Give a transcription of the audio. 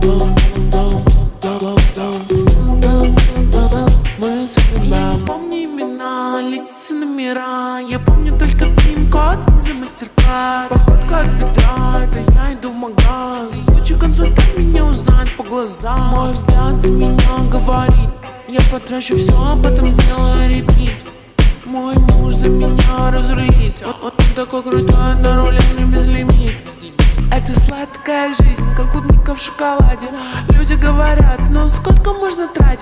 Мы запоминаем. Я не помню имена, лица, номера. Я помню только пин-код, виза, мастер-класс. Походка от бедра, это я иду в магаз. Куча консультант меня узнает по глазам. Мой взгляд за меня говорит: я потрачу все, а потом сделаю репит. Мой муж за меня разрулится. Он такой крутой, на руле мне безлимит. Это сладкая жизнь, как клубника в шоколаде. Люди говорят: ну сколько можно тратить?